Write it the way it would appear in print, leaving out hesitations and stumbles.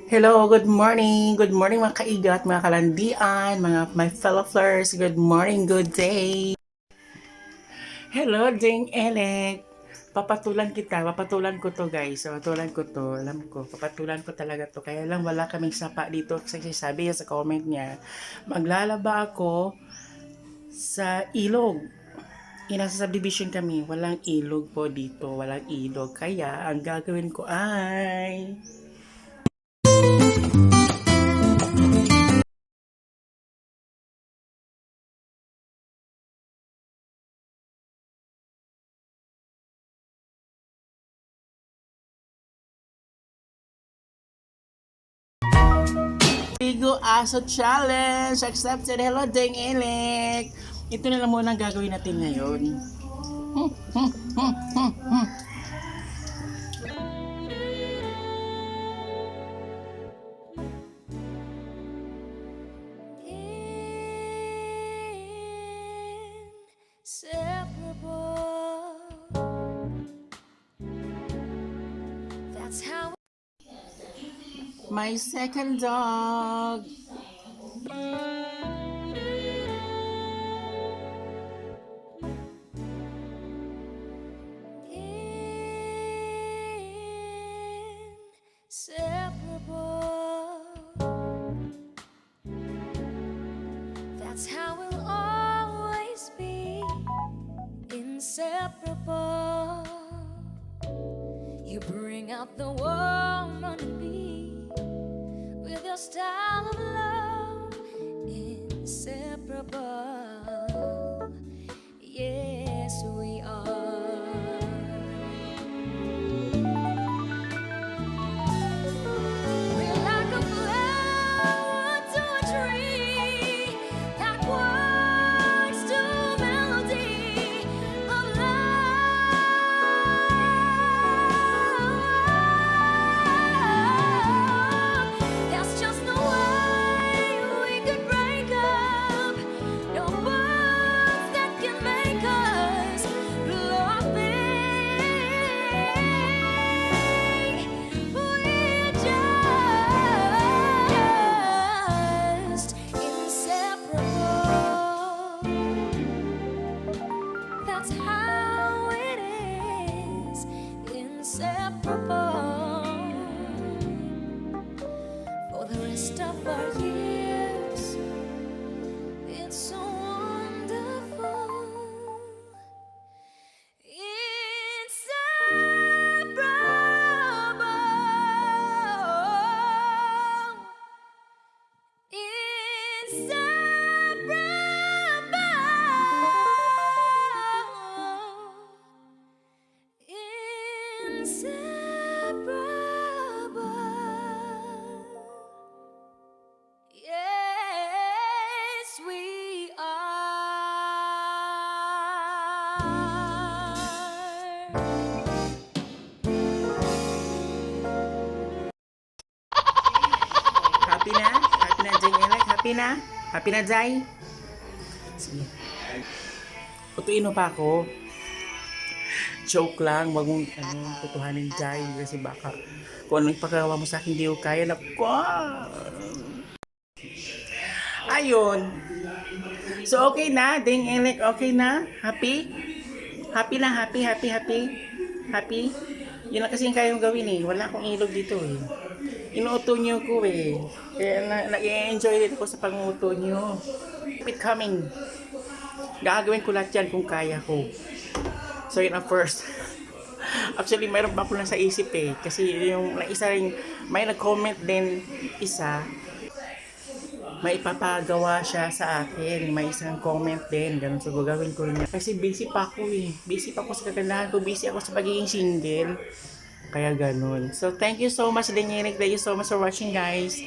Hello, good morning. Good morning mga kaigat, mga kalandian, mga my fellow flowers. Good morning, good day. Hello, Ding Elec. Papatulan ko to guys. Papatulan ko to, alam ko. Papatulan ko talaga to. Kaya lang wala kaming sapa dito kasi sabi niya sa comment niya, maglalaba ako sa ilog. Nasa subdivision kami, walang ilog po dito, walang ilog. Kaya ang gagawin ko ay Ligo Aso Challenge! Accepted! Hello, Deng Elec! Ito na lang muna ang gagawin natin ngayon. Inseparable. That's how. My second dog! Inseparable. That's how we'll always be. Inseparable. You bring out the woman in me with your style of love. Inseparable. Yes, we are. We're like a flower to a tree that works to melody of love. There's just no way we could break up. No words that can make us loving. We're just inseparable. That's how it is. Inseparable. For the rest of our years, it's so wonderful. Inseparable. Yes, we are. Happy na? Happy na, Deng Elec? Happy na? Happy na, Jai? Sige. Tutuin mo pa ako. Joke lang, wag mong tutuhanin Jai kasi baka kung anong ipagawa mo sa akin, di ko kaya na ko. Ayun. So, okay na, Deng Elec, okay na? Happy? Happy na, happy, happy, happy? Happy? Yun lang kasi yung kaya mong gawin eh. Wala akong ilog dito eh. Inuuto niyo ko eh. Kaya nag-enjoy din ako sa panguto niyo. Keep it coming. Gagawin ko lahat yan kung kaya ko. So yun ang first. Actually, mayroon pa ako nasa isip eh. Kasi yung isa rin, may nag-comment din isa, may ipapagawa siya sa akin. May isang comment din. Ganun. So, gagawin ko rin yan. Kasi busy pa ako eh. Busy pa ako sa kagandahan ko. Busy ako sa pagiging single. Kaya ganun. So, thank you so much, Deng Elec. Thank you so much for watching, guys.